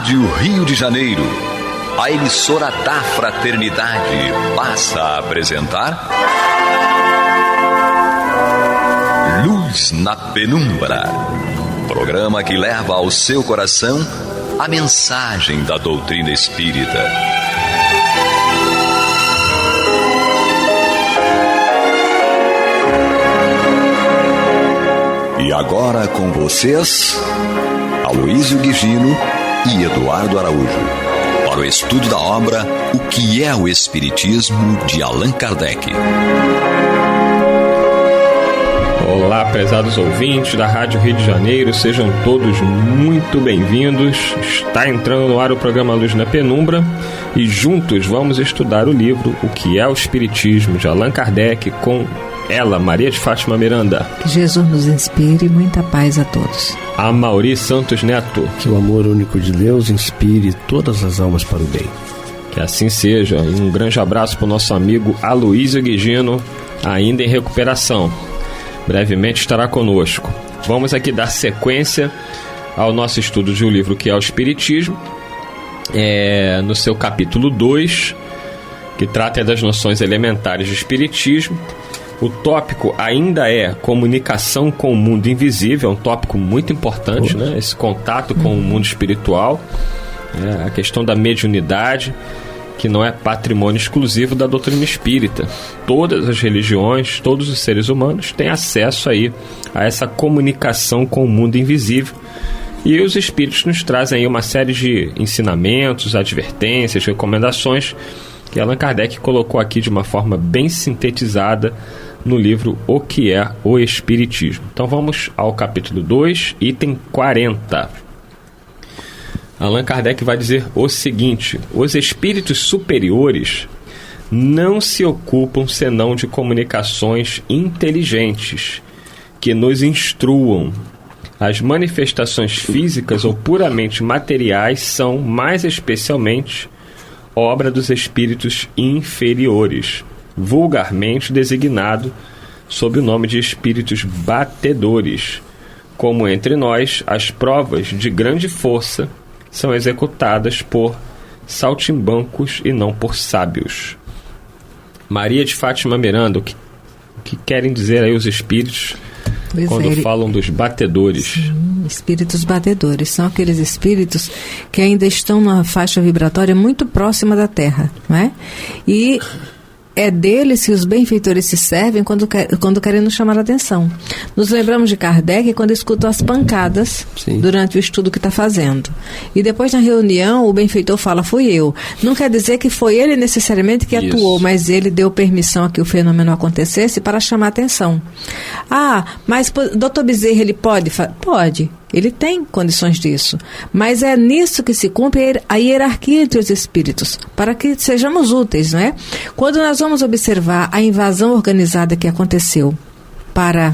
Rádio Rio de Janeiro, a emissora da fraternidade, passa a apresentar Luz na Penumbra, programa que leva ao seu coração a mensagem da doutrina espírita. E agora com vocês, Aloísio Guigino e Eduardo Araújo, para o estudo da obra O que é o Espiritismo, de Allan Kardec. Olá, prezados ouvintes da Rádio Rio de Janeiro, sejam todos muito bem-vindos. Está entrando no ar o programa Luz na Penumbra e juntos vamos estudar o livro O que é o Espiritismo, de Allan Kardec, com ela, Maria de Fátima Miranda. Que Jesus nos inspire e muita paz a todos. A Mauri Santos Neto. Que o amor único de Deus inspire todas as almas para o bem. Que assim seja. E um grande abraço para o nosso amigo Aloísio Guigino, ainda em recuperação. Brevemente estará conosco. Vamos aqui dar sequência ao nosso estudo de um livro que é o Espiritismo, no seu capítulo 2, que trata das noções elementares do Espiritismo. O tópico ainda é comunicação com o mundo invisível, é um tópico muito importante, né? Esse contato com o mundo espiritual, a questão da mediunidade, que não é patrimônio exclusivo da doutrina espírita. Todas as religiões, todos os seres humanos têm acesso aí a essa comunicação com o mundo invisível. E os espíritos nos trazem aí uma série de ensinamentos, advertências, recomendações que Allan Kardec colocou aqui de uma forma bem sintetizada no livro O que é o Espiritismo. Então vamos ao capítulo 2, item 40. Allan Kardec vai dizer o seguinte: os espíritos superiores não se ocupam senão de comunicações inteligentes que nos instruam. As manifestações físicas ou puramente materiais são, mais especialmente, obra dos espíritos inferiores, vulgarmente designado sob o nome de espíritos batedores. Como entre nós, as provas de grande força são executadas por saltimbancos e não por sábios. Maria de Fátima Miranda, o que querem dizer aí os espíritos quando falam dos batedores? Sim, espíritos batedores são aqueles espíritos que ainda estão numa faixa vibratória muito próxima da Terra, não é? E é deles que os benfeitores se servem quando querem nos chamar a atenção. Nos lembramos de Kardec quando escuta as pancadas. Sim. Durante o estudo que está fazendo. E depois, na reunião, o benfeitor fala, fui eu. Não quer dizer que foi ele necessariamente que atuou, mas ele deu permissão a que o fenômeno acontecesse para chamar a atenção. Ah, mas Dr. Bezerra, ele pode? Pode. Ele tem condições disso. Mas é nisso que se cumpre a hierarquia entre os espíritos, para que sejamos úteis, não é? Quando nós vamos observar a invasão organizada que aconteceu para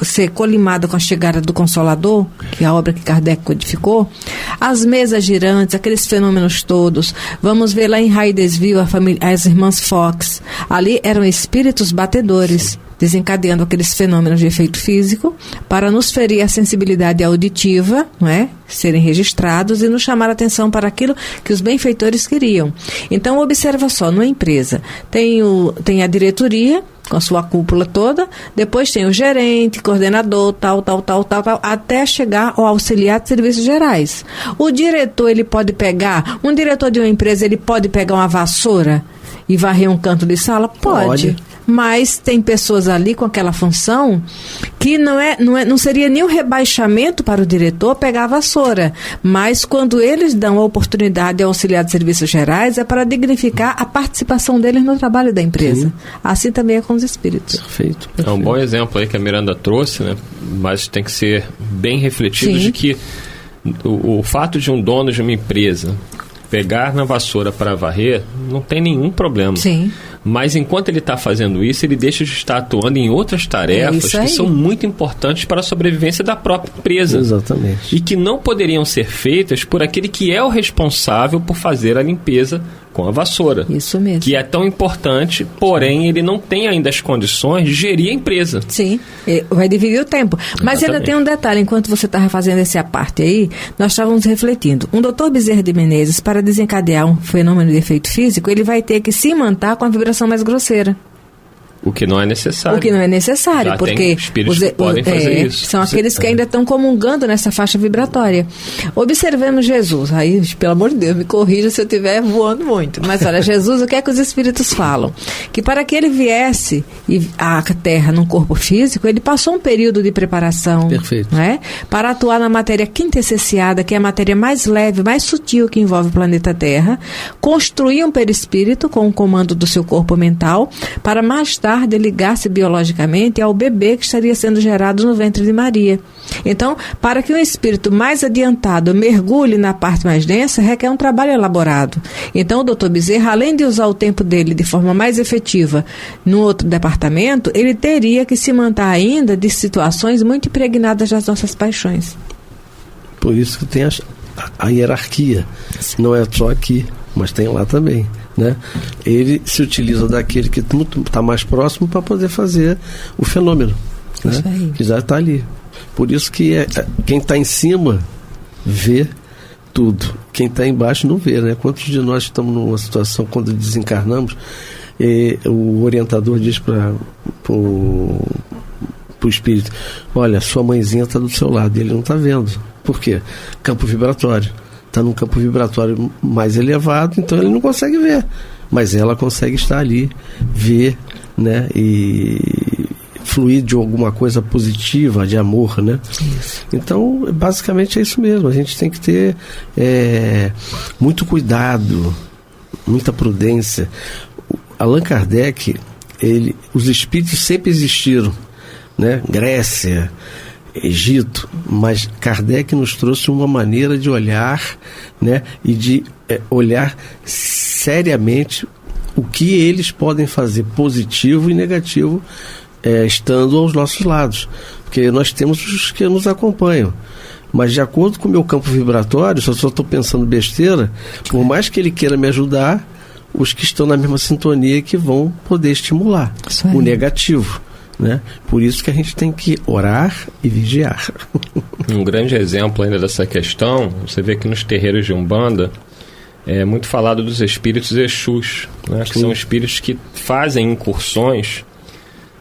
ser colimada com a chegada do Consolador, que é a obra que Kardec codificou, as mesas girantes, aqueles fenômenos todos, vamos ver lá em Hydesville as irmãs Fox, ali eram espíritos batedores, desencadeando aqueles fenômenos de efeito físico para nos ferir a sensibilidade auditiva, não é? Serem registrados e nos chamar a atenção para aquilo que os benfeitores queriam. Então, observa só, numa empresa tem a diretoria, com a sua cúpula toda, depois tem o gerente, coordenador, tal, até chegar ao auxiliar de serviços gerais. O diretor, um diretor de uma empresa, ele pode pegar uma vassoura e varrer um canto de sala? Pode. Mas tem pessoas ali com aquela função que não seria nem um rebaixamento para o diretor pegar a vassoura, mas quando eles dão a oportunidade ao auxiliar de serviços gerais é para dignificar a participação deles no trabalho da empresa. Sim. Assim também é com os espíritos. Perfeito. É um bom exemplo aí que a Miranda trouxe, né? Mas tem que ser bem refletido. Sim. De que o fato de um dono de uma empresa pegar na vassoura para varrer não tem nenhum problema. Sim. Mas enquanto ele está fazendo isso, ele deixa de estar atuando em outras tarefas que são muito importantes para a sobrevivência da própria empresa. Exatamente. E que não poderiam ser feitas por aquele que é o responsável por fazer a limpeza com a vassoura. Isso mesmo. Que é tão importante, porém ele não tem ainda as condições de gerir a empresa. Sim, vai dividir o tempo. Mas ainda tem um detalhe, enquanto você estava fazendo esse aparte aí, nós estávamos refletindo. Um doutor Bezerra de Menezes, para desencadear um fenômeno de efeito físico, ele vai ter que se imantar com a vibração mais grosseira. O que não é necessário. O que não é necessário, já porque tem espíritos que podem fazer isso. São aqueles que ainda estão comungando nessa faixa vibratória. Observemos Jesus. Aí, pelo amor de Deus, me corrija se eu estiver voando muito. Mas olha, Jesus, o que é que os espíritos falam? Que para que ele viesse à Terra num corpo físico, ele passou um período de preparação. Perfeito. Né? Para atuar na matéria quintessenciada, que é a matéria mais leve, mais sutil que envolve o planeta Terra, construir um perispírito com o comando do seu corpo mental, para mais tarde de ligar-se biologicamente ao bebê que estaria sendo gerado no ventre de Maria. Então, para que um espírito mais adiantado mergulhe na parte mais densa, requer um trabalho elaborado. Então, o Dr. Bezerra, além de usar o tempo dele de forma mais efetiva no outro departamento, ele teria que se manter ainda de situações muito impregnadas das nossas paixões. Por isso que tem a hierarquia. Não é só aqui, mas tem lá também. Né? Ele se utiliza daquele que está mais próximo para poder fazer o fenômeno, né? Que já está ali. Por isso que quem está em cima vê tudo, quem está embaixo não vê, né? Quantos de nós estamos numa situação quando desencarnamos, o orientador diz para o espírito: olha, sua mãezinha está do seu lado, e ele não está vendo. Por quê? Campo vibratório. Está num campo vibratório mais elevado, então ele não consegue ver, mas ela consegue estar ali, ver, né, e fluir de alguma coisa positiva, de amor, né? Isso. Então, basicamente é isso mesmo. A gente tem que ter muito cuidado, muita prudência. Allan Kardec, os espíritos sempre existiram, né? Grécia, Egito, mas Kardec nos trouxe uma maneira de olhar, né, e de olhar seriamente o que eles podem fazer positivo e negativo, estando aos nossos lados, porque nós temos os que nos acompanham, mas de acordo com o meu campo vibratório, se eu só estou pensando besteira, por mais que ele queira me ajudar, os que estão na mesma sintonia que vão poder estimular o negativo. Né? Por isso que a gente tem que orar e vigiar. Um grande exemplo ainda dessa questão, você vê que nos terreiros de Umbanda é muito falado dos espíritos Exus, né? Que são espíritos que fazem incursões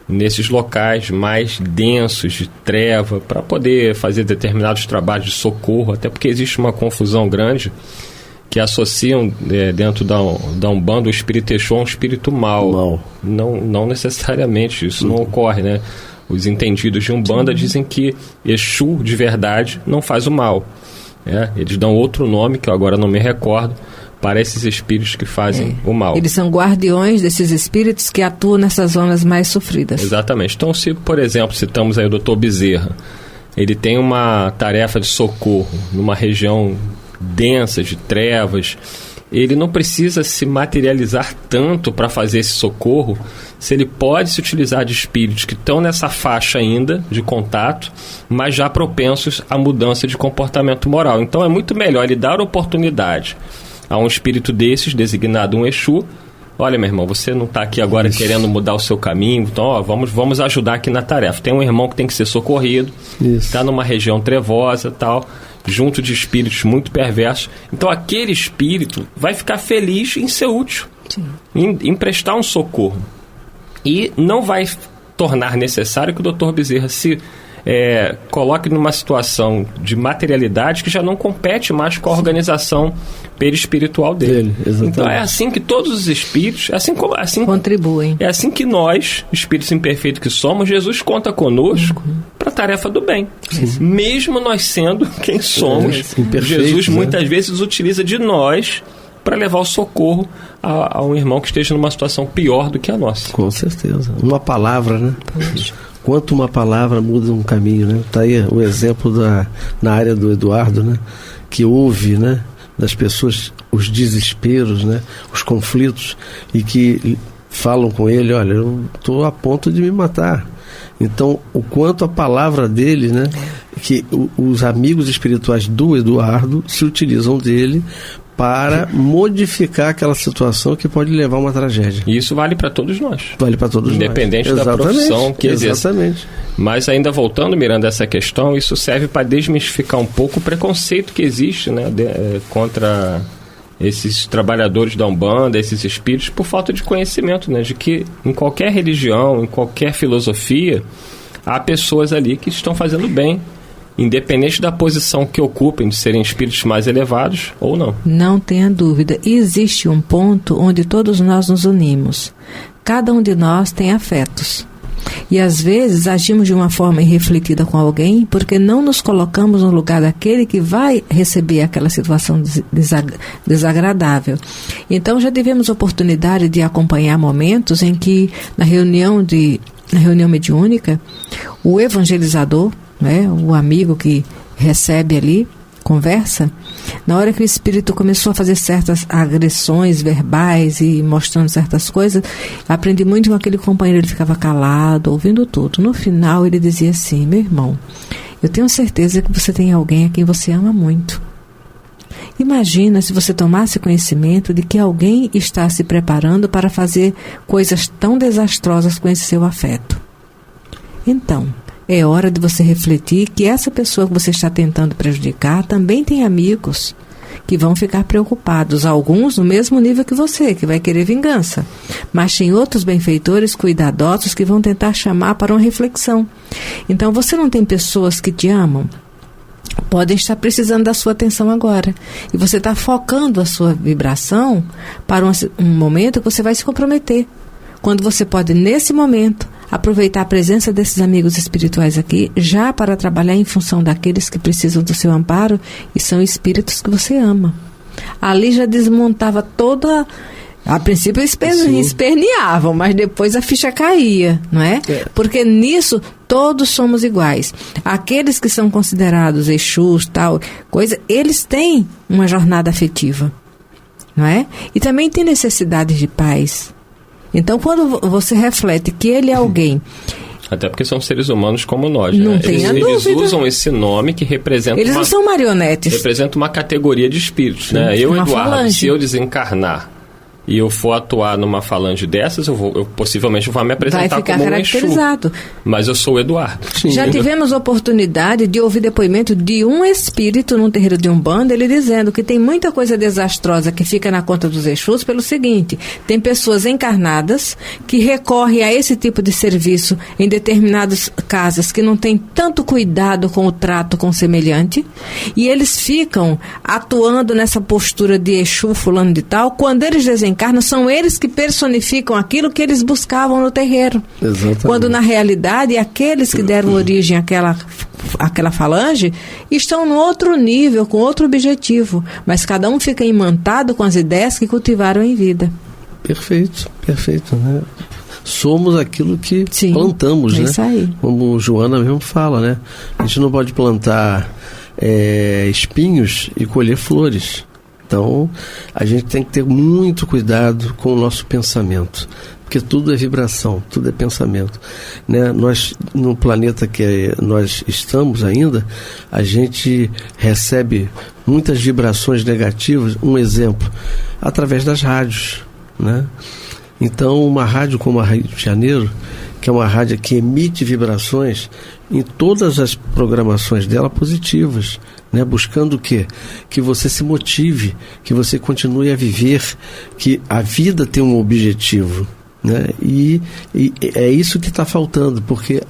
nesses locais mais densos de treva para poder fazer determinados trabalhos de socorro, até porque existe uma confusão grande que associam dentro da Umbanda o espírito Exu a um espírito mau. Não necessariamente, isso não ocorre, né? Os entendidos de Umbanda dizem que Exu de verdade não faz o mal. Eles dão outro nome, que eu agora não me recordo, para esses espíritos que fazem o mal. Eles são guardiões desses espíritos que atuam nessas zonas mais sofridas. Exatamente. Então, se, por exemplo, citamos aí o Dr. Bezerra, ele tem uma tarefa de socorro numa região densa, de trevas, ele não precisa se materializar tanto para fazer esse socorro, se ele pode se utilizar de espíritos que estão nessa faixa ainda de contato, mas já propensos à mudança de comportamento moral. Então é muito melhor ele dar oportunidade a um espírito desses, designado um Exu. Olha, meu irmão, você não está aqui agora querendo mudar o seu caminho, então vamos ajudar aqui na tarefa. Tem um irmão que tem que ser socorrido, está numa região trevosa, tal, junto de espíritos muito perversos. Então aquele espírito vai ficar feliz em ser útil, em prestar um socorro. E não vai tornar necessário que o Dr. Bezerra se coloque numa situação de materialidade que já não compete mais com a organização perispiritual dele. Então é assim que todos os espíritos, assim contribuem. É assim que nós, espíritos imperfeitos que somos, Jesus conta conosco para a tarefa do bem. Mesmo nós sendo quem somos, Jesus muitas vezes utiliza de nós para levar o socorro a um irmão que esteja numa situação pior do que a nossa. Com certeza. Uma palavra, né? Quanto uma palavra muda um caminho, né? Está aí o exemplo na área do Eduardo, né? Que ouve, né? Das pessoas, os desesperos, né? Os conflitos, e que falam com ele, olha, eu estou a ponto de me matar. Então, o quanto a palavra dele, né, que os amigos espirituais do Eduardo se utilizam dele para modificar aquela situação que pode levar a uma tragédia. E isso vale para todos nós. Vale para todos independente nós. da profissão que exerce. Exatamente. Mas ainda voltando, Miranda, essa questão, isso serve para desmistificar um pouco o preconceito que existe, né, contra esses trabalhadores da Umbanda, esses espíritos, por falta de conhecimento, né, de que em qualquer religião, em qualquer filosofia, há pessoas ali que estão fazendo bem, independente da posição que ocupem, de serem espíritos mais elevados ou não. Não tenha dúvida. E existe um ponto onde todos nós nos unimos. Cada um de nós tem afetos. E às vezes agimos de uma forma irrefletida com alguém porque não nos colocamos no lugar daquele que vai receber aquela situação desagradável. Então já tivemos oportunidade de acompanhar momentos em que na reunião mediúnica, o evangelizador, né, o amigo que recebe ali, conversa, na hora que o espírito começou a fazer certas agressões verbais e mostrando certas coisas, aprendi muito com aquele companheiro, ele ficava calado, ouvindo tudo. No final ele dizia assim: meu irmão, eu tenho certeza que você tem alguém a quem você ama muito. Imagina se você tomasse conhecimento de que alguém está se preparando para fazer coisas tão desastrosas com esse seu afeto. Então, é hora de você refletir que essa pessoa que você está tentando prejudicar também tem amigos que vão ficar preocupados. Alguns no mesmo nível que você, que vai querer vingança. Mas tem outros benfeitores cuidadosos que vão tentar chamar para uma reflexão. Então, você não tem pessoas que te amam? Podem estar precisando da sua atenção agora. E você está focando a sua vibração para um momento que você vai se comprometer. Quando você pode, nesse momento, aproveitar a presença desses amigos espirituais aqui, já para trabalhar em função daqueles que precisam do seu amparo e são espíritos que você ama. Ali já desmontava toda... A princípio esperneavam, mas depois a ficha caía, não é? Porque nisso todos somos iguais. Aqueles que são considerados Exus, tal coisa, eles têm uma jornada afetiva, não é? E também têm necessidades de paz. Então, quando você reflete que ele é alguém... Até porque são seres humanos como nós, não né? Tenha eles dúvida. Usam esse nome que representa... Eles não são marionetes. Representa uma categoria de espíritos, né? Eu, Eduardo, falange. Se eu desencarnar e eu for atuar numa falange dessas, eu possivelmente vou me apresentar como um Exu. Mas eu sou o Eduardo. Já tivemos oportunidade de ouvir depoimento de um espírito num terreiro de Umbanda, ele dizendo que tem muita coisa desastrosa que fica na conta dos Exus pelo seguinte: tem pessoas encarnadas que recorrem a esse tipo de serviço em determinadas casas que não tem tanto cuidado com o trato com o semelhante, e eles ficam atuando nessa postura de Exu fulano de tal. Quando eles desencarnam, são eles que personificam aquilo que eles buscavam no terreiro. Exatamente. Quando na realidade aqueles que deram origem àquela falange estão no outro nível, com outro objetivo, mas cada um fica imantado com as ideias que cultivaram em vida. Perfeito, né? Somos aquilo que plantamos, né? Isso aí. Como Joana mesmo fala, né? A gente não pode plantar espinhos e colher flores. Então, a gente tem que ter muito cuidado com o nosso pensamento, porque tudo é vibração, tudo é pensamento, né? Nós, no planeta que nós estamos ainda, a gente recebe muitas vibrações negativas, um exemplo, através das rádios, né? Então, uma rádio como a Rio de Janeiro, que é uma rádio que emite vibrações em todas as programações dela positivas, né? Buscando o quê? Que você se motive, que você continue a viver, que a vida tem um objetivo, né? E é isso que está faltando, porque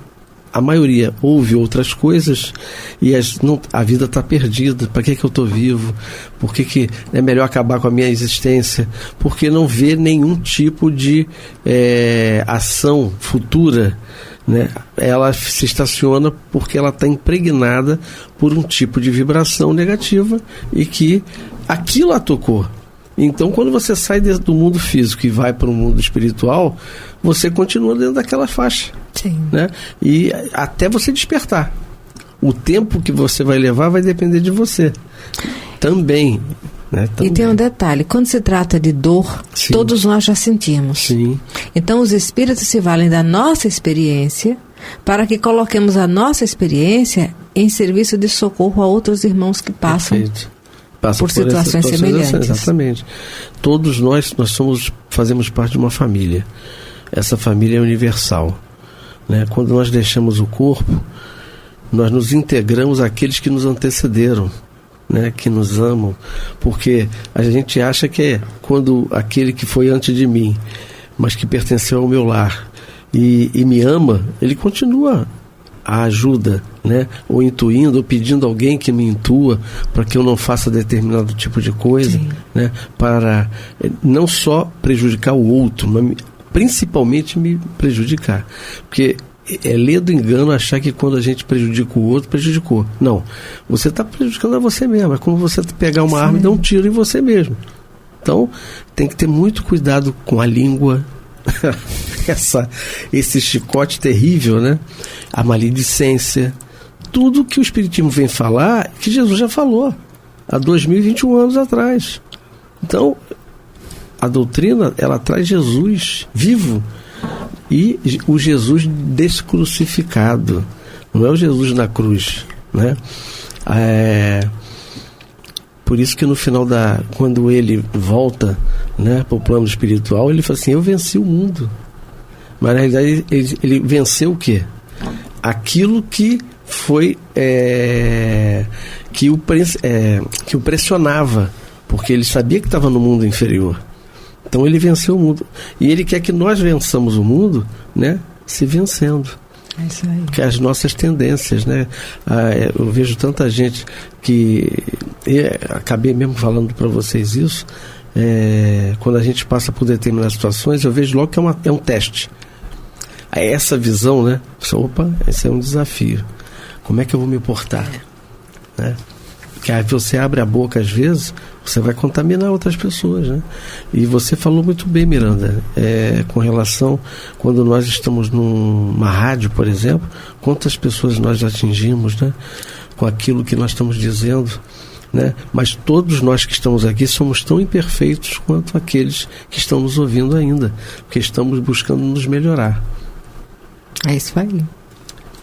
a maioria ouve outras coisas e a vida está perdida. Para que eu estou vivo? Por que é melhor acabar com a minha existência? Porque não vê nenhum tipo de ação futura, né? Ela se estaciona porque ela está impregnada por um tipo de vibração negativa e que aquilo a tocou. Então, quando você sai do mundo físico e vai para o mundo espiritual, você continua dentro daquela faixa. Sim. Né? E até você despertar. O tempo que você vai levar vai depender de você. Também, né? E tem um detalhe, quando se trata de dor, Sim. todos nós já sentimos. Sim. Então os espíritos se valem da nossa experiência para que coloquemos a nossa experiência em serviço de socorro a outros irmãos que passam por situações semelhantes. Exatamente. Todos nós fazemos parte de uma família. Essa família é universal, né? Quando nós deixamos o corpo, nós nos integramos àqueles que nos antecederam, né? Que nos amam, porque a gente acha que é quando aquele que foi antes de mim, mas que pertenceu ao meu lar e me ama, ele continua a ajuda, né? Ou intuindo, ou pedindo alguém que me intua para que eu não faça determinado tipo de coisa, né? Para não só prejudicar o outro, mas principalmente me prejudicar, porque é ler do engano achar que quando a gente prejudica o outro, prejudicou. Não, você está prejudicando a você mesmo. É como você pegar uma arma e dar um tiro em você mesmo. Então tem que ter muito cuidado com a língua, esse chicote terrível, né? A maledicência, tudo que o Espiritismo vem falar, que Jesus já falou há 2021 anos atrás. Então a doutrina, ela traz Jesus vivo e o Jesus descrucificado, não é o Jesus na cruz, né? Por isso que no final quando ele volta, né, para o plano espiritual, ele fala assim: eu venci o mundo. Mas na realidade ele venceu o quê? Aquilo que foi que o pressionava, porque ele sabia que estava no mundo inferior. Então ele venceu o mundo. E ele quer que nós vençamos o mundo, né, se vencendo. É isso aí. Que as nossas tendências, né? Eu vejo tanta gente que... acabei mesmo falando para vocês isso. Quando a gente passa por determinadas situações, eu vejo logo que é um teste. Essa visão, né? Opa, esse é um desafio. Como é que eu vou me portar? Né? Porque aí você abre a boca às vezes, você vai contaminar outras pessoas, né? E você falou muito bem, Miranda, com relação, quando nós estamos numa rádio, por exemplo, quantas pessoas nós atingimos, né? Com aquilo que nós estamos dizendo, né? Mas todos nós que estamos aqui somos tão imperfeitos quanto aqueles que estão nos ouvindo ainda, porque estamos buscando nos melhorar. É isso aí.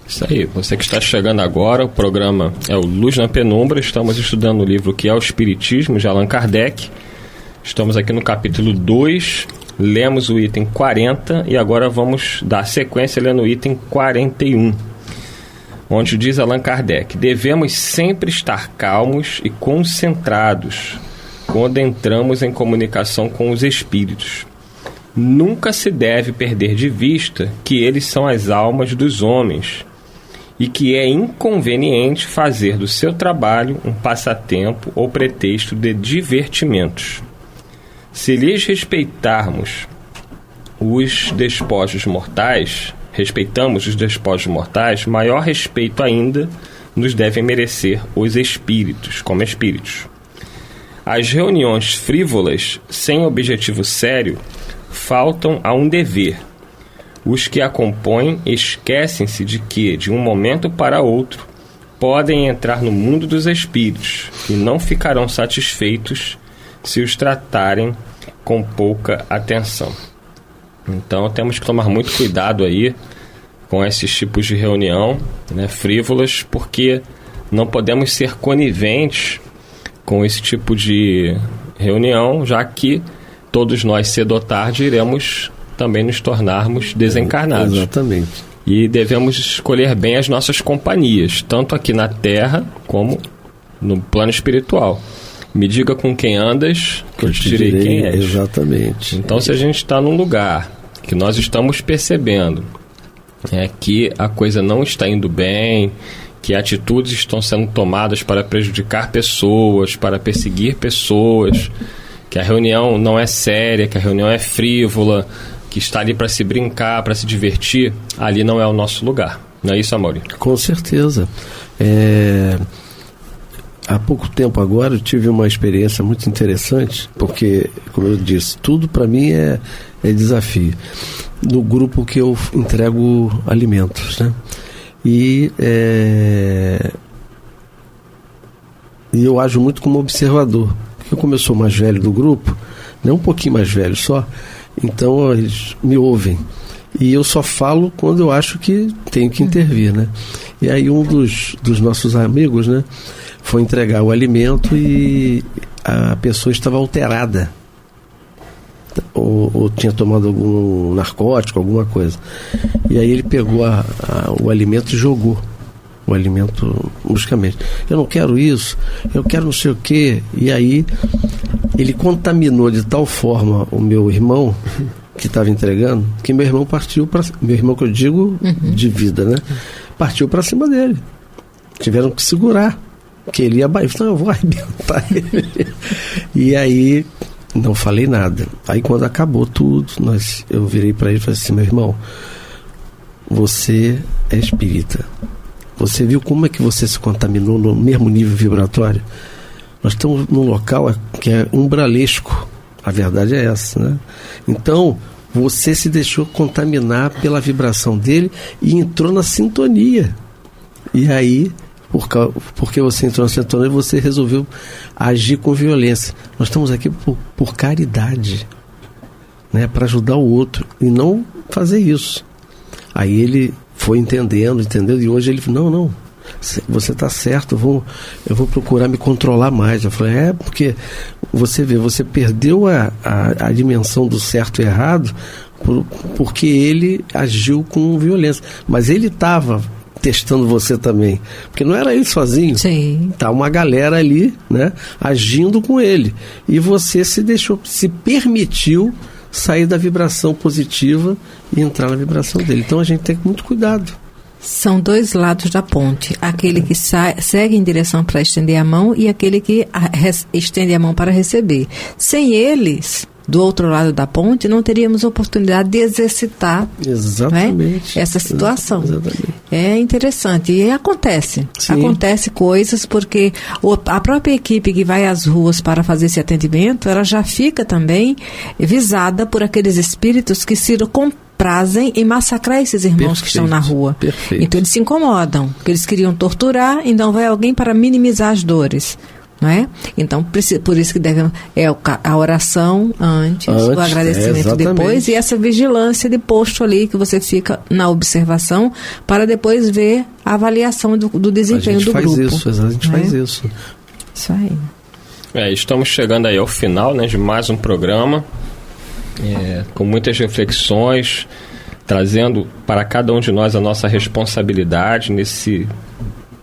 Isso aí, você que está chegando agora, o programa é o Luz na Penumbra, estamos estudando o livro Que é o Espiritismo, de Allan Kardec. Estamos aqui no capítulo 2, lemos o item 40 e agora vamos dar sequência lendo o item 41, onde diz Allan Kardec: devemos sempre estar calmos e concentrados quando entramos em comunicação com os espíritos. Nunca se deve perder de vista que eles são as almas dos homens e que é inconveniente fazer do seu trabalho um passatempo ou pretexto de divertimentos. Se lhes respeitamos os despojos mortais, maior respeito ainda nos devem merecer os espíritos, como espíritos. As reuniões frívolas, sem objetivo sério, faltam a um dever. Os que a compõem esquecem-se de que, de um momento para outro, podem entrar no mundo dos espíritos e não ficarão satisfeitos se os tratarem com pouca atenção. Então temos que tomar muito cuidado aí com esses tipos de reunião, né, frívolas, porque não podemos ser coniventes com esse tipo de reunião, já que todos nós, cedo ou tarde, iremos também nos tornarmos desencarnados. Exatamente. E devemos escolher bem as nossas companhias, tanto aqui na Terra como no plano espiritual. Me diga com quem andas, que eu te direi quem és. Exatamente. Então, se a gente está num lugar que nós estamos percebendo que a coisa não está indo bem, que atitudes estão sendo tomadas para prejudicar pessoas, para perseguir pessoas, que a reunião não é séria, que a reunião é frívola, que está ali para se brincar, para se divertir, ali não é o nosso lugar. Não é isso, Amaury? Com certeza. Há pouco tempo agora eu tive uma experiência muito interessante, porque, como eu disse, tudo para mim é desafio. No grupo que eu entrego alimentos, né? E eu ajo muito como observador, Porque como eu sou mais velho do grupo, né, um pouquinho mais velho só, então eles me ouvem. E eu só falo quando eu acho que tenho que intervir, né? E aí um dos nossos amigos, né, foi entregar o alimento e a pessoa estava alterada. Ou tinha tomado algum narcótico, alguma coisa. E aí ele pegou o alimento e jogou o alimento bruscamente. Eu não quero isso, eu quero não sei o quê. E aí ele contaminou de tal forma o meu irmão que estava entregando, que meu irmão partiu para... Meu irmão, que eu digo, de vida, né? Partiu para cima dele. Tiveram que segurar, que ele ia... Então eu vou arrebentar ele. E aí não falei nada. Aí quando acabou tudo, eu virei para ele e falei assim: meu irmão, você é espírita. Você viu como é que você se contaminou no mesmo nível vibratório? Nós estamos num local que é umbralesco. A verdade é essa, né? Então, você se deixou contaminar pela vibração dele e entrou na sintonia. E aí, porque você entrou na sintonia, você resolveu agir com violência. Nós estamos aqui por caridade, né? Para ajudar o outro e não fazer isso. Aí ele foi entendeu? E hoje ele falou: não, você está certo, eu vou procurar me controlar mais. Eu falei: porque você vê, você perdeu a dimensão do certo e errado porque ele agiu com violência. Mas ele estava testando você também, porque não era ele sozinho. Sim. Tá uma galera ali, né, agindo com ele. E você se permitiu sair da vibração positiva e entrar na vibração dele. Então a gente tem muito cuidado. São dois lados da ponte. Aquele que segue em direção para estender a mão e aquele que estende a mão para receber. Sem eles, do outro lado da ponte, não teríamos oportunidade de exercitar, exatamente, né, essa situação. Exatamente. É interessante. E acontece. Sim. Acontece coisas porque a própria equipe que vai às ruas para fazer esse atendimento, ela já fica também visada por aqueles espíritos que se prazem em massacrar esses irmãos que estão na rua. Perfeito. Então eles se incomodam, porque eles queriam torturar, então vai alguém para minimizar as dores, não é? Então por isso que deve a oração antes, o agradecimento depois e essa vigilância de posto ali que você fica na observação para depois ver a avaliação do desempenho do grupo. A gente faz isso. Isso aí. Estamos chegando aí ao final, né, de mais um programa. Com muitas reflexões, trazendo para cada um de nós a nossa responsabilidade nesse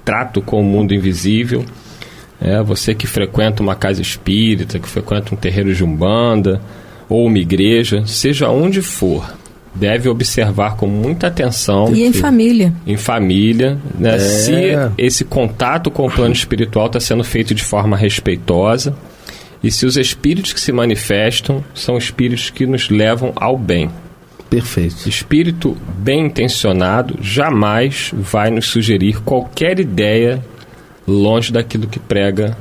trato com o mundo invisível. Você que frequenta uma casa espírita, que frequenta um terreiro de umbanda ou uma igreja, seja onde for, deve observar com muita atenção. E em família. Em família, né? Se esse contato com o plano espiritual está sendo feito de forma respeitosa. E se os espíritos que se manifestam são espíritos que nos levam ao bem. Perfeito. Espírito bem intencionado jamais vai nos sugerir qualquer ideia longe daquilo que prega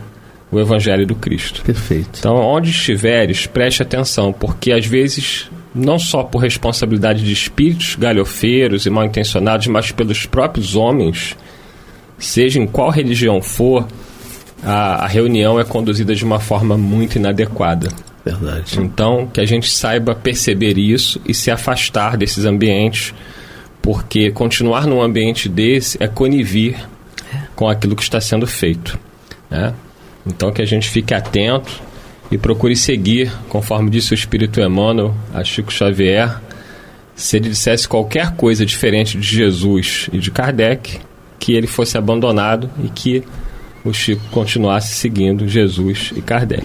o Evangelho do Cristo. Perfeito. Então, onde estiveres, preste atenção, porque às vezes, não só por responsabilidade de espíritos galhofeiros e mal intencionados, mas pelos próprios homens, seja em qual religião for, a reunião é conduzida de uma forma muito inadequada. Verdade. Então, que a gente saiba perceber isso e se afastar desses ambientes, porque continuar num ambiente desse é conivir com aquilo que está sendo feito, né? Então, que a gente fique atento e procure seguir, conforme disse o Espírito Emmanuel a Chico Xavier, se ele dissesse qualquer coisa diferente de Jesus e de Kardec, que ele fosse abandonado e que o Chico continuasse seguindo Jesus e Kardec.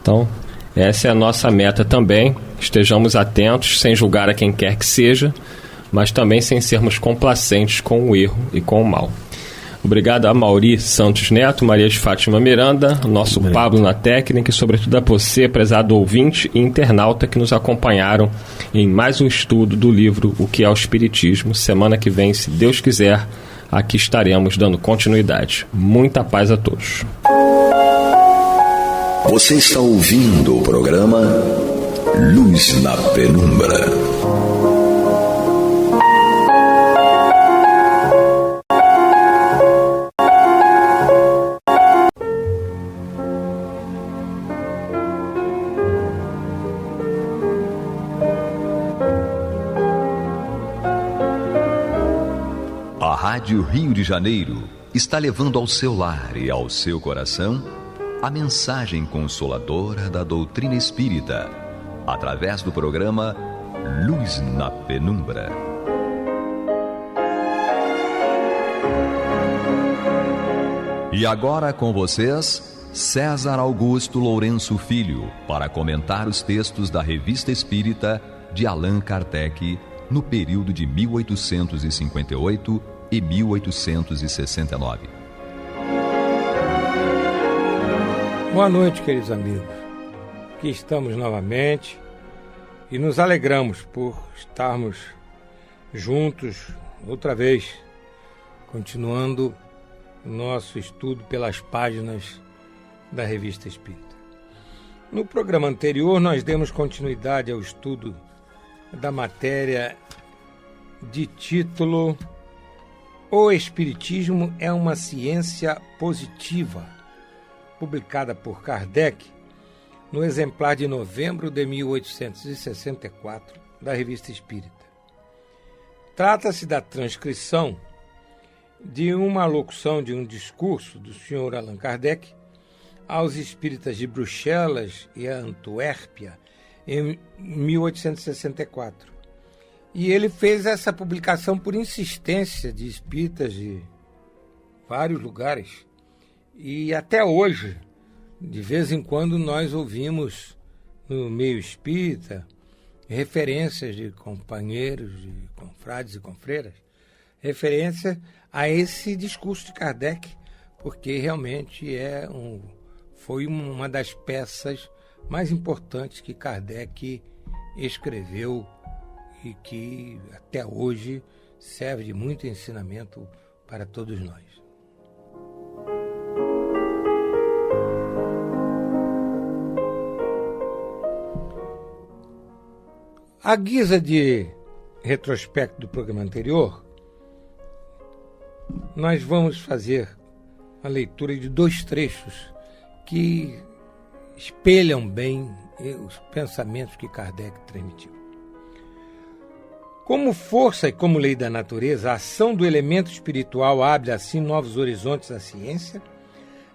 Então, essa é a nossa meta também. Estejamos atentos, sem julgar a quem quer que seja, mas também sem sermos complacentes com o erro e com o mal. Obrigado a Mauri Santos Neto, Maria de Fátima Miranda, nosso Pablo na técnica e sobretudo a você, prezado ouvinte e internauta que nos acompanharam em mais um estudo do livro O que é o Espiritismo. Semana que vem, se Deus quiser, aqui estaremos dando continuidade. Muita paz a todos. Você está ouvindo o programa Luz na Penumbra. A Rádio Rio de Janeiro está levando ao seu lar e ao seu coração a mensagem consoladora da doutrina espírita, através do programa Luz na Penumbra. E agora com vocês, César Augusto Lourenço Filho, para comentar os textos da Revista Espírita de Allan Kardec, no período de 1858 e 1869. Boa noite, queridos amigos. Aqui estamos novamente e nos alegramos por estarmos juntos outra vez, continuando o nosso estudo pelas páginas da Revista Espírita. No programa anterior, nós demos continuidade ao estudo da matéria de título O Espiritismo é uma Ciência Positiva, publicada por Kardec no exemplar de novembro de 1864 da Revista Espírita. Trata-se da transcrição de uma locução de um discurso do Sr. Allan Kardec aos espíritas de Bruxelas e Antuérpia em 1864. E ele fez essa publicação por insistência de espíritas de vários lugares. E até hoje, de vez em quando, nós ouvimos no meio espírita referências de companheiros, de confrades e confreiras, referência a esse discurso de Kardec, porque realmente foi uma das peças mais importantes que Kardec escreveu e que até hoje serve de muito ensinamento para todos nós. À guisa de retrospecto do programa anterior, nós vamos fazer a leitura de 2 trechos que espelham bem os pensamentos que Kardec transmitiu. Como força e como lei da natureza, a ação do elemento espiritual abre assim novos horizontes à ciência,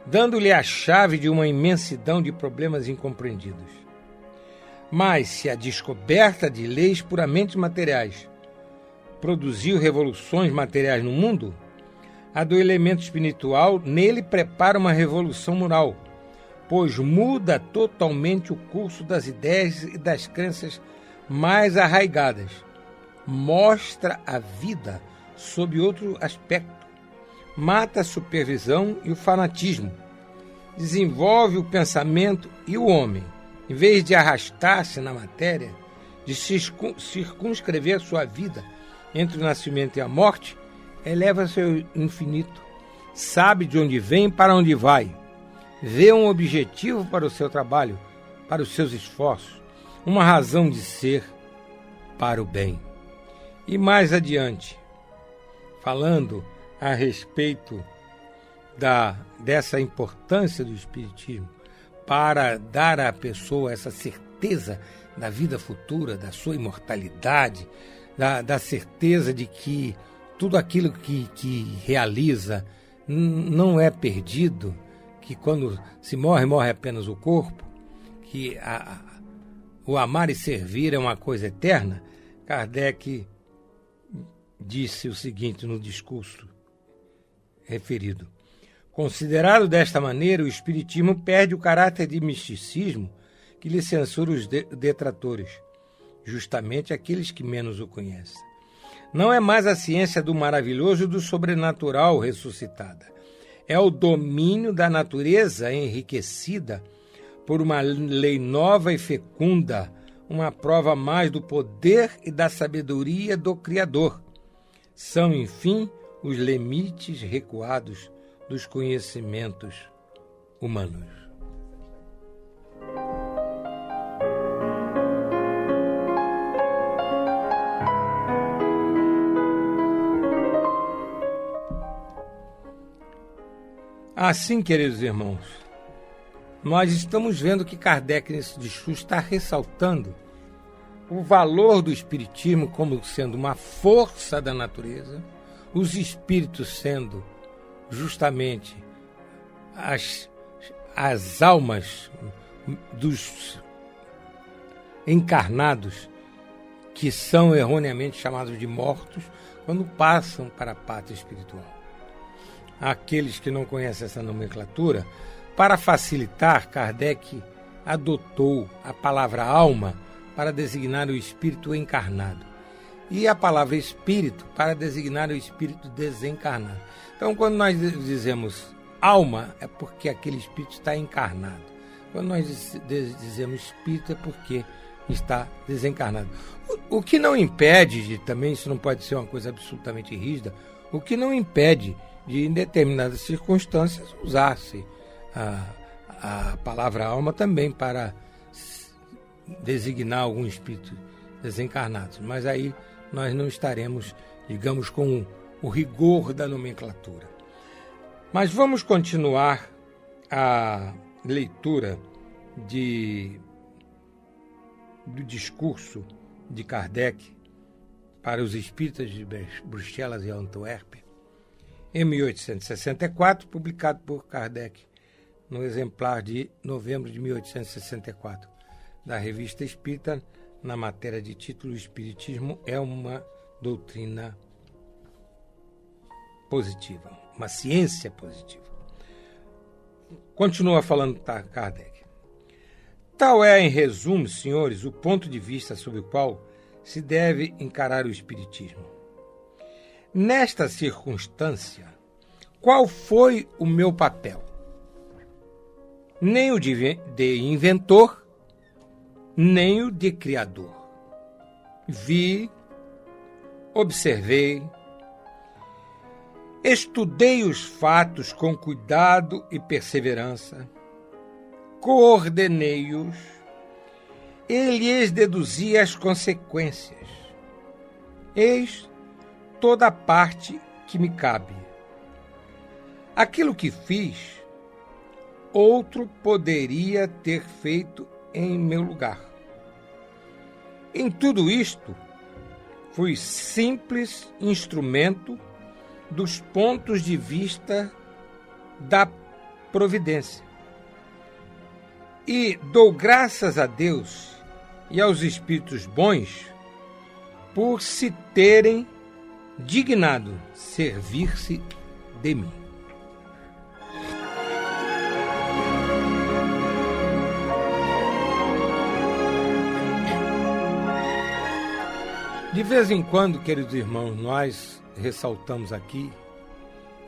dando-lhe a chave de uma imensidão de problemas incompreendidos. Mas se a descoberta de leis puramente materiais produziu revoluções materiais no mundo, a do elemento espiritual nele prepara uma revolução moral, pois muda totalmente o curso das ideias e das crenças mais arraigadas, mostra a vida sob outro aspecto, mata a supervisão e o fanatismo, desenvolve o pensamento e o homem, em vez de arrastar-se na matéria, de circunscrever sua vida entre o nascimento e a morte, eleva-se ao infinito, sabe de onde vem e para onde vai, vê um objetivo para o seu trabalho, para os seus esforços, uma razão de ser para o bem. E mais adiante, falando a respeito dessa importância do Espiritismo para dar à pessoa essa certeza da vida futura, da sua imortalidade, da certeza de que tudo aquilo que realiza não é perdido, que quando se morre, morre apenas o corpo, que o amar e servir é uma coisa eterna. Kardec disse o seguinte no discurso referido: considerado desta maneira, o Espiritismo perde o caráter de misticismo que lhe censura os detratores, justamente aqueles que menos o conhecem. Não é mais a ciência do maravilhoso e do sobrenatural ressuscitada. É o domínio da natureza enriquecida por uma lei nova e fecunda, uma prova mais do poder e da sabedoria do Criador. São, enfim, os limites recuados dos conhecimentos humanos. Assim, queridos irmãos, nós estamos vendo que Kardec, nesse discurso, está ressaltando o valor do Espiritismo como sendo uma força da natureza, os espíritos sendo justamente as almas dos encarnados, que são erroneamente chamados de mortos, quando passam para a pátria espiritual. Aqueles que não conhecem essa nomenclatura, para facilitar, Kardec adotou a palavra alma para designar o espírito encarnado e a palavra espírito para designar o espírito desencarnado. Então, quando nós dizemos alma, é porque aquele espírito está encarnado. Quando nós dizemos espírito, é porque está desencarnado. O que não impede, também isso não pode ser uma coisa absolutamente rígida, o que não impede de, em determinadas circunstâncias, usar-se a palavra alma também para designar algum espírito desencarnado. Mas aí nós não estaremos, digamos, com o rigor da nomenclatura. Mas vamos continuar a leitura do discurso de Kardec para os espíritas de Bruxelas e Antuérpia, em 1864, publicado por Kardec no exemplar de novembro de 1864 da Revista Espírita, na matéria de título: O Espiritismo é uma doutrina positiva, uma ciência positiva. Continua falando Kardec. Tal é, em resumo, senhores, o ponto de vista sob o qual se deve encarar o Espiritismo. Nesta circunstância, qual foi o meu papel? Nem o de inventor, nem o de criador. Vi, observei, estudei os fatos com cuidado e perseverança, coordenei-os e lhes deduzi as consequências. Eis toda a parte que me cabe. Aquilo que fiz, outro poderia ter feito em meu lugar. Em tudo isto, fui simples instrumento dos pontos de vista da providência. E dou graças a Deus e aos espíritos bons por se terem dignado servir-se de mim. De vez em quando, queridos irmãos, nós ressaltamos aqui,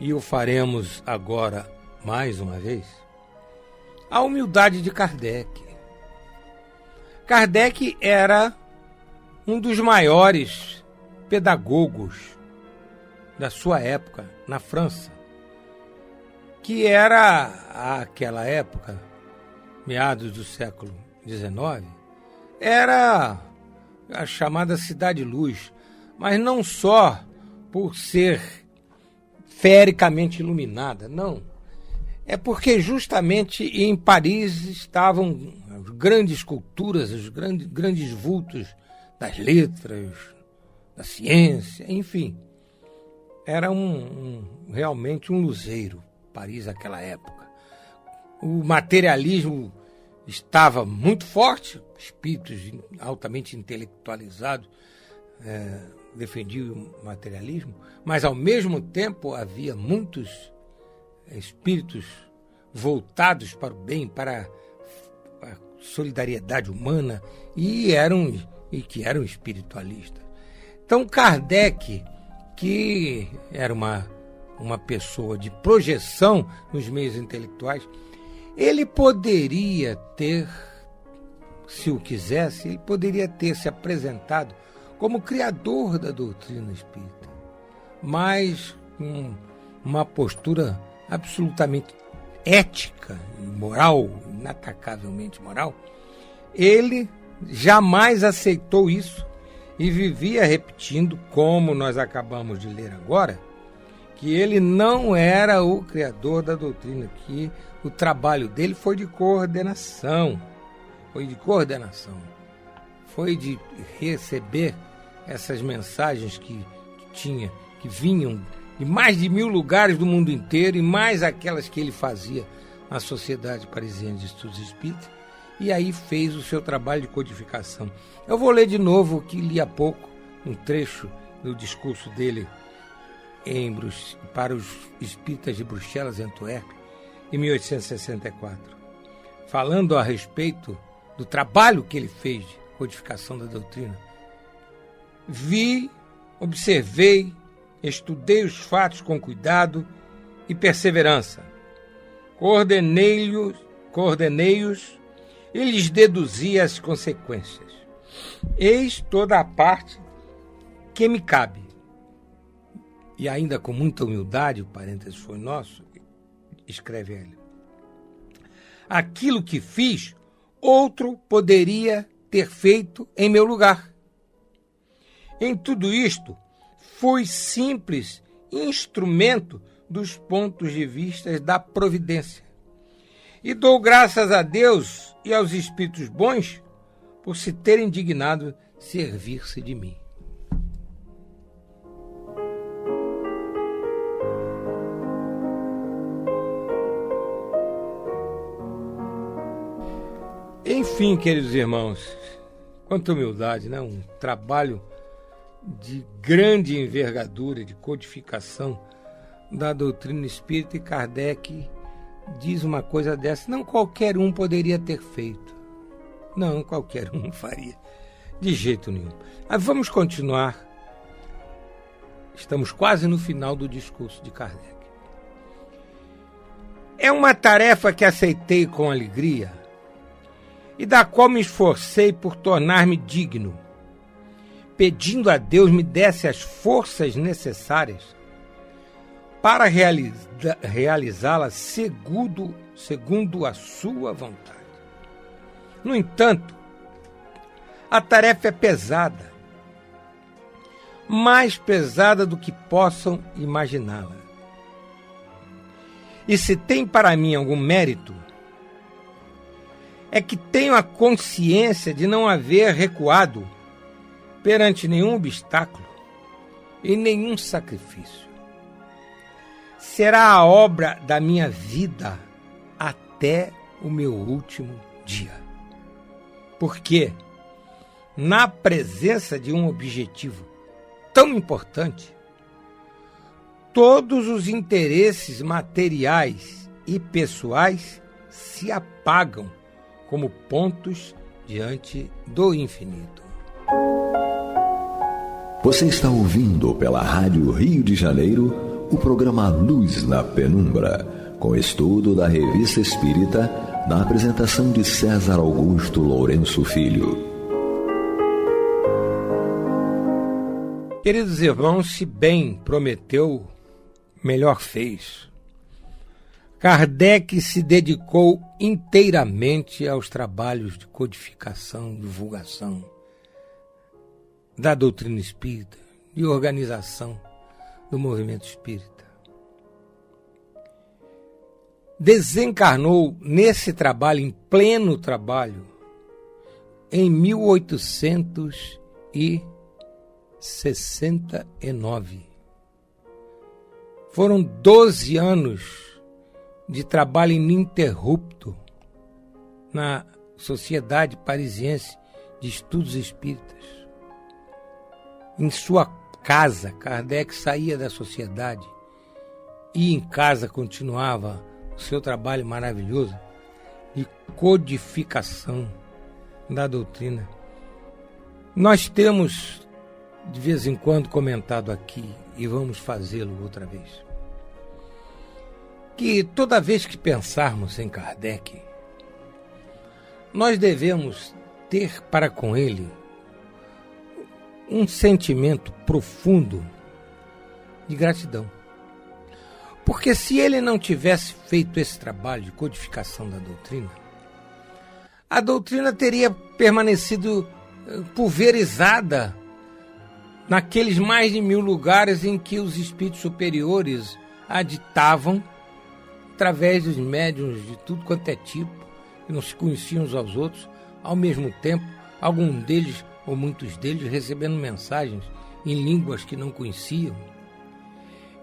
e o faremos agora mais uma vez, a humildade de Kardec. Kardec era um dos maiores pedagogos da sua época na França, que era, àquela época, meados do século XIX, era a chamada Cidade-Luz, mas não só por ser fericamente iluminada, não. É porque justamente em Paris estavam as grandes culturas, os grandes vultos das letras, da ciência, enfim. Era realmente um luzeiro, Paris naquela época. O materialismo estava muito forte, espíritos altamente intelectualizados defendiam o materialismo, mas ao mesmo tempo havia muitos espíritos voltados para o bem, para a solidariedade humana, e que eram espiritualistas. Então Kardec, que era uma pessoa de projeção nos meios intelectuais, ele poderia ter, se o quisesse, ele poderia ter se apresentado como criador da doutrina espírita, mas com uma postura absolutamente ética, moral, inatacavelmente moral. Ele jamais aceitou isso e vivia repetindo, como nós acabamos de ler agora, que ele não era o criador da doutrina, que o trabalho dele foi de coordenação, foi de receber essas mensagens que que vinham de mais de 1000 lugares do mundo inteiro, e mais aquelas que ele fazia na Sociedade Parisiense de Estudos Espíritas, e aí fez o seu trabalho de codificação. Eu vou ler de novo o que li há pouco, um trecho do discurso dele para os espíritas de Bruxelas e Antuérpia, em 1864, falando a respeito do trabalho que ele fez de codificação da doutrina. Vi, observei, estudei os fatos com cuidado e perseverança. Coordenei-os e lhes deduzi as consequências. Eis toda a parte que me cabe. E ainda com muita humildade, o parênteses foi nosso, escreve ele. Aquilo que fiz, outro poderia ter feito em meu lugar. Em tudo isto, fui simples instrumento dos pontos de vista da providência. E dou graças a Deus e aos espíritos bons por se terem dignado servir-se de mim. Enfim, queridos irmãos, quanta humildade, né? Um trabalho de grande envergadura, de codificação da doutrina espírita, e Kardec diz uma coisa dessa. Não qualquer um poderia ter feito. Não, qualquer um faria. De jeito nenhum. Mas vamos continuar. Estamos quase no final do discurso de Kardec. É uma tarefa que aceitei com alegria e da qual me esforcei por tornar-me digno, pedindo a Deus me desse as forças necessárias para realizá-la segundo a sua vontade. No entanto, a tarefa é pesada, mais pesada do que possam imaginá-la. E se tem para mim algum mérito, é que tenho a consciência de não haver recuado perante nenhum obstáculo e nenhum sacrifício. Será a obra da minha vida até o meu último dia. Porque, na presença de um objetivo tão importante, todos os interesses materiais e pessoais se apagam como pontos diante do infinito. Você está ouvindo pela Rádio Rio de Janeiro o programa Luz na Penumbra, com estudo da Revista Espírita, na apresentação de César Augusto Lourenço Filho. Queridos irmãos, se bem prometeu, melhor fez. Kardec se dedicou inteiramente aos trabalhos de codificação e divulgação da doutrina espírita, de organização do movimento espírita. Desencarnou nesse trabalho, em pleno trabalho, em 1869. Foram 12 anos de trabalho ininterrupto na Sociedade Parisiense de Estudos Espíritas. Em sua casa, Kardec saía da sociedade e em casa continuava o seu trabalho maravilhoso de codificação da doutrina. Nós temos, de vez em quando, comentado aqui, e vamos fazê-lo outra vez, que toda vez que pensarmos em Kardec, nós devemos ter para com ele um sentimento profundo de gratidão. Porque se ele não tivesse feito esse trabalho de codificação da doutrina, a doutrina teria permanecido pulverizada naqueles mais de 1000 lugares em que os espíritos superiores a ditavam, através dos médiuns de tudo quanto é tipo, que não se conheciam uns aos outros, ao mesmo tempo, algum deles ou muitos deles recebendo mensagens em línguas que não conheciam,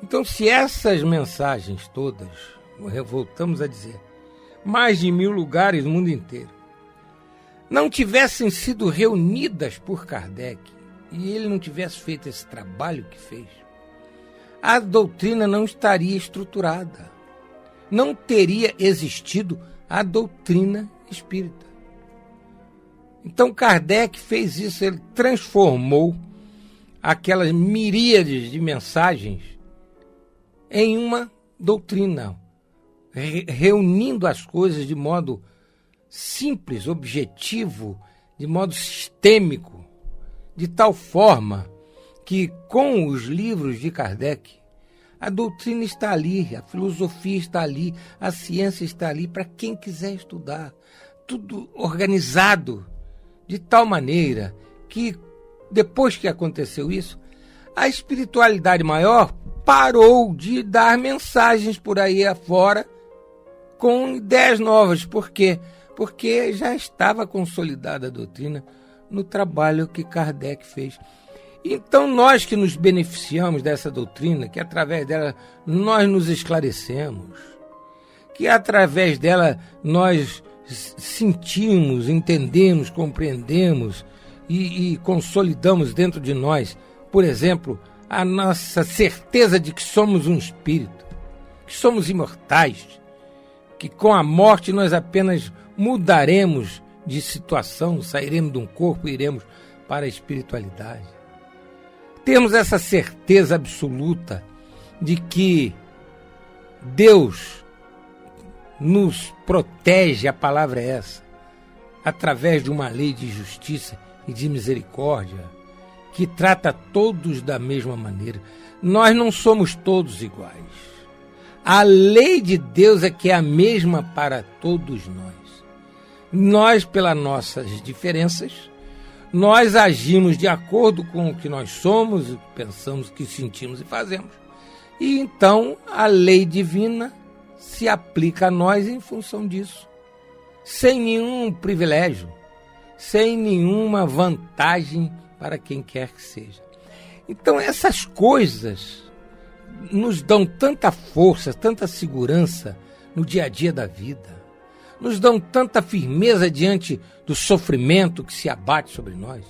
Então, se essas mensagens todas, voltamos a dizer, mais de 1000 lugares no mundo inteiro, não tivessem sido reunidas por Kardec e ele não tivesse feito esse trabalho que fez, a doutrina não estaria estruturada. Não teria existido a doutrina espírita. Então Kardec fez isso, ele transformou aquelas miríades de mensagens em uma doutrina, reunindo as coisas de modo simples, objetivo, de modo sistêmico, de tal forma que com os livros de Kardec, a doutrina está ali, a filosofia está ali, a ciência está ali para quem quiser estudar. Tudo organizado de tal maneira que, depois que aconteceu isso, a espiritualidade maior parou de dar mensagens por aí afora com ideias novas. Por quê? Porque já estava consolidada a doutrina no trabalho que Kardec fez. Então, nós que nos beneficiamos dessa doutrina, que através dela nós nos esclarecemos, que através dela nós sentimos, entendemos, compreendemos e consolidamos dentro de nós, por exemplo, a nossa certeza de que somos um espírito, que somos imortais, que com a morte nós apenas mudaremos de situação, sairemos de um corpo e iremos para a espiritualidade. Temos essa certeza absoluta de que Deus nos protege, a palavra é essa, através de uma lei de justiça e de misericórdia, que trata todos da mesma maneira. Nós não somos todos iguais. A lei de Deus é que é a mesma para todos nós. Nós, pelas nossas diferenças, nós agimos de acordo com o que nós somos, pensamos, que sentimos e fazemos. E então a lei divina se aplica a nós em função disso, sem nenhum privilégio, sem nenhuma vantagem para quem quer que seja. Então essas coisas nos dão tanta força, tanta segurança no dia a dia da vida, nos dão tanta firmeza diante do sofrimento que se abate sobre nós,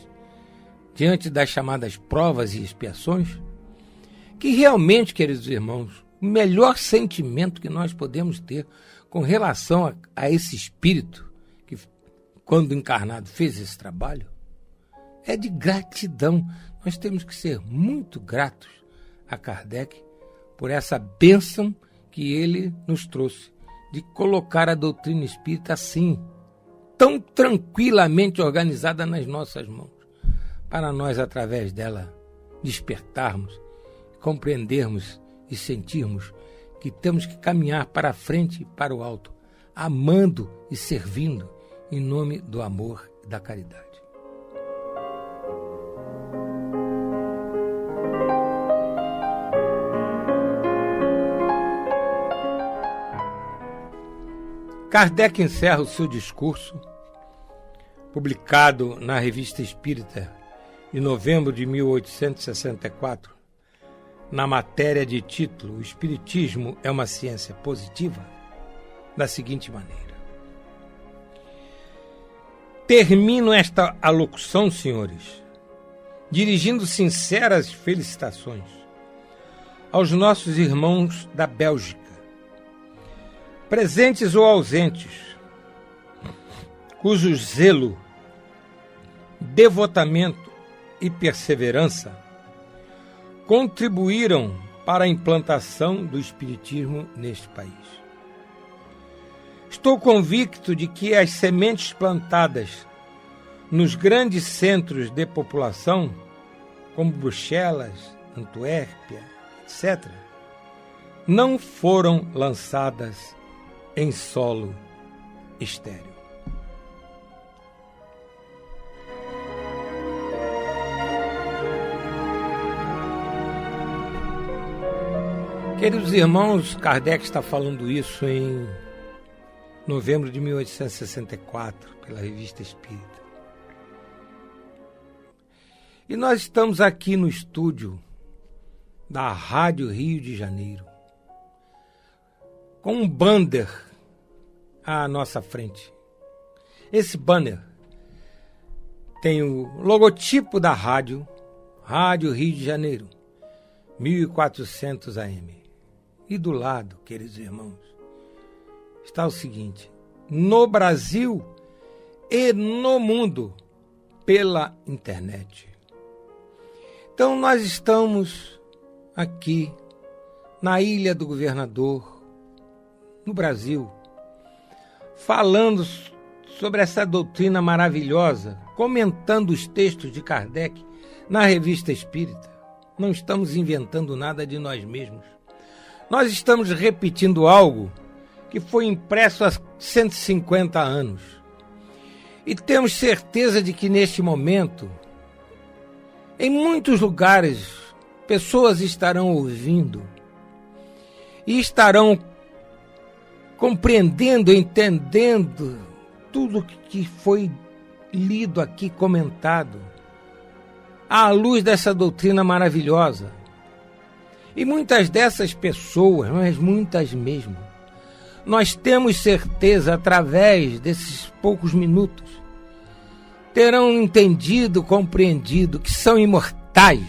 diante das chamadas provas e expiações, que realmente, queridos irmãos, o melhor sentimento que nós podemos ter com relação a esse espírito que, quando encarnado, fez esse trabalho, é de gratidão. Nós temos que ser muito gratos a Kardec por essa bênção que ele nos trouxe, de colocar a doutrina espírita assim, tão tranquilamente organizada nas nossas mãos, para nós, através dela, despertarmos, compreendermos e sentirmos que temos que caminhar para a frente e para o alto, amando e servindo em nome do amor e da caridade. Kardec encerra o seu discurso, publicado na Revista Espírita, em novembro de 1864, na matéria de título "O Espiritismo é uma ciência positiva", da seguinte maneira: termino esta alocução, senhores, dirigindo sinceras felicitações aos nossos irmãos da Bélgica, presentes ou ausentes, cujo zelo, devotamento e perseverança contribuíram para a implantação do espiritismo neste país. Estou convicto de que as sementes plantadas nos grandes centros de população, como Bruxelas, Antuérpia, etc., não foram lançadas em solo estéril. Queridos irmãos, Kardec está falando isso em novembro de 1864, pela Revista Espírita. E nós estamos aqui no estúdio da Rádio Rio de Janeiro, com um banner à nossa frente. Esse banner tem o logotipo da Rádio Rio de Janeiro, 1400 AM. E do lado, queridos irmãos, está o seguinte: no Brasil e no mundo, pela internet. Então nós estamos aqui na Ilha do Governador, no Brasil, falando sobre essa doutrina maravilhosa, comentando os textos de Kardec na Revista Espírita. Não estamos inventando nada de nós mesmos. Nós estamos repetindo algo que foi impresso há 150 anos. E temos certeza de que neste momento, em muitos lugares, pessoas estarão ouvindo e estarão compreendendo, entendendo tudo que foi lido aqui, comentado, à luz dessa doutrina maravilhosa. E muitas dessas pessoas, mas muitas mesmo, nós temos certeza, através desses poucos minutos, terão entendido, compreendido que são imortais,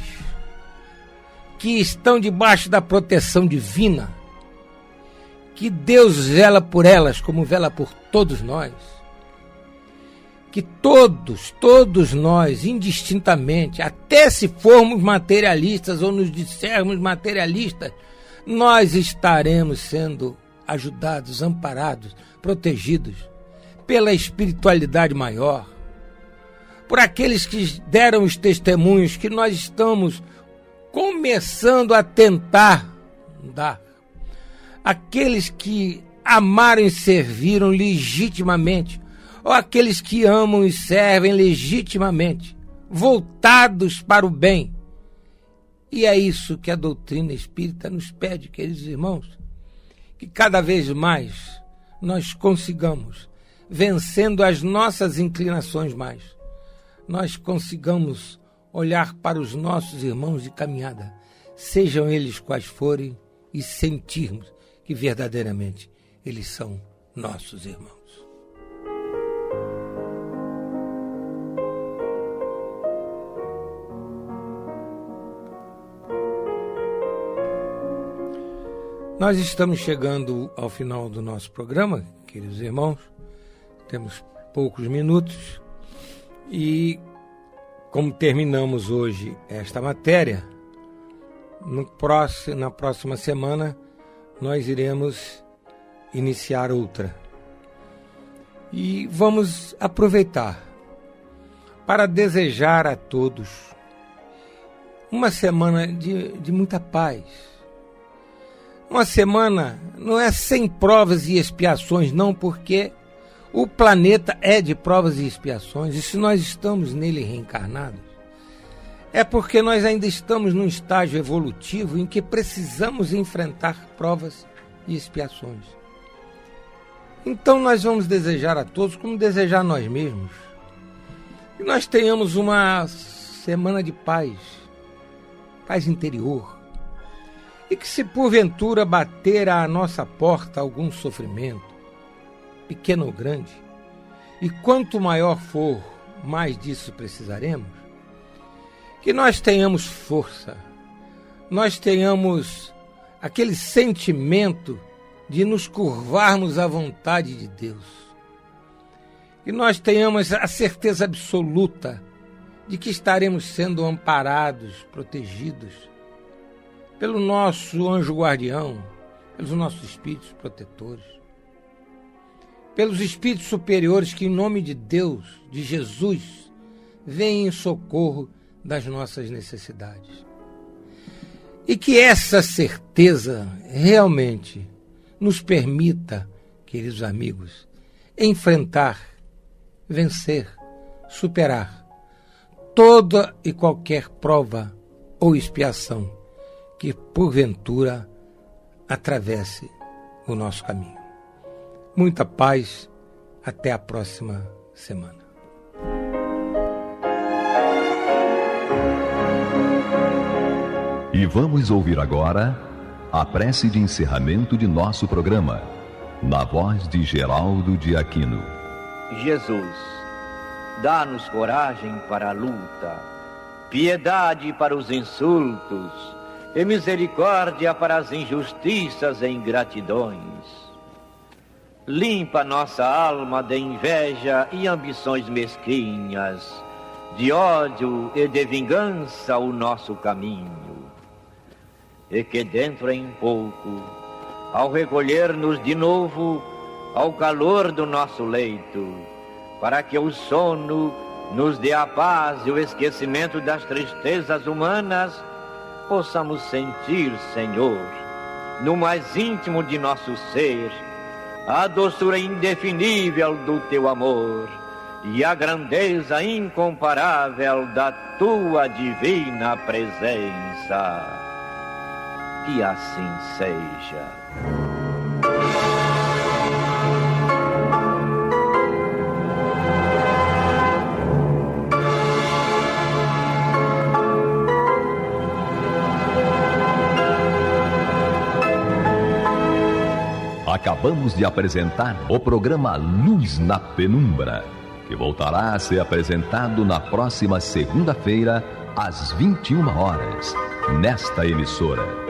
que estão debaixo da proteção divina, que Deus vela por elas como vela por todos nós, que todos nós, indistintamente, até se formos materialistas ou nos dissermos materialistas, nós estaremos sendo ajudados, amparados, protegidos pela espiritualidade maior, por aqueles que deram os testemunhos que nós estamos começando a tentar dar, aqueles que amaram e serviram legitimamente, ou aqueles que amam e servem legitimamente, voltados para o bem. E é isso que a doutrina espírita nos pede, queridos irmãos, que cada vez mais nós consigamos, vencendo as nossas inclinações mais, nós consigamos olhar para os nossos irmãos de caminhada, sejam eles quais forem, e sentirmos que verdadeiramente eles são nossos irmãos. Nós estamos chegando ao final do nosso programa, queridos irmãos. Temos poucos minutos e, como terminamos hoje esta matéria, na próxima semana nós iremos iniciar outra. E vamos aproveitar para desejar a todos uma semana de muita paz. Uma semana não é sem provas e expiações, não, porque o planeta é de provas e expiações, e se nós estamos nele reencarnados, é porque nós ainda estamos num estágio evolutivo em que precisamos enfrentar provas e expiações. Então nós vamos desejar a todos, como desejar a nós mesmos, que nós tenhamos uma semana de paz, paz interior, e que se porventura bater à nossa porta algum sofrimento, pequeno ou grande, e quanto maior for, mais disso precisaremos, que nós tenhamos força, nós tenhamos aquele sentimento de nos curvarmos à vontade de Deus, que nós tenhamos a certeza absoluta de que estaremos sendo amparados, protegidos pelo nosso anjo guardião, pelos nossos espíritos protetores, pelos espíritos superiores que, em nome de Deus, de Jesus, vêm em socorro das nossas necessidades. E que essa certeza realmente nos permita, queridos amigos, enfrentar, vencer, superar toda e qualquer prova ou expiação que porventura atravesse o nosso caminho. Muita paz, até a próxima semana. E vamos ouvir agora a prece de encerramento de nosso programa, na voz de Geraldo de Aquino. Jesus, dá-nos coragem para a luta, piedade para os insultos e misericórdia para as injustiças e ingratidões. Limpa nossa alma de inveja e ambições mesquinhas, de ódio e de vingança o nosso caminho. E que dentro em pouco, ao recolher-nos de novo ao calor do nosso leito, para que o sono nos dê a paz e o esquecimento das tristezas humanas, possamos sentir, Senhor, no mais íntimo de nosso ser, a doçura indefinível do Teu amor e a grandeza incomparável da Tua divina presença. Que assim seja. Acabamos de apresentar o programa Luz na Penumbra, que voltará a ser apresentado na próxima segunda-feira, às 21 horas, nesta emissora.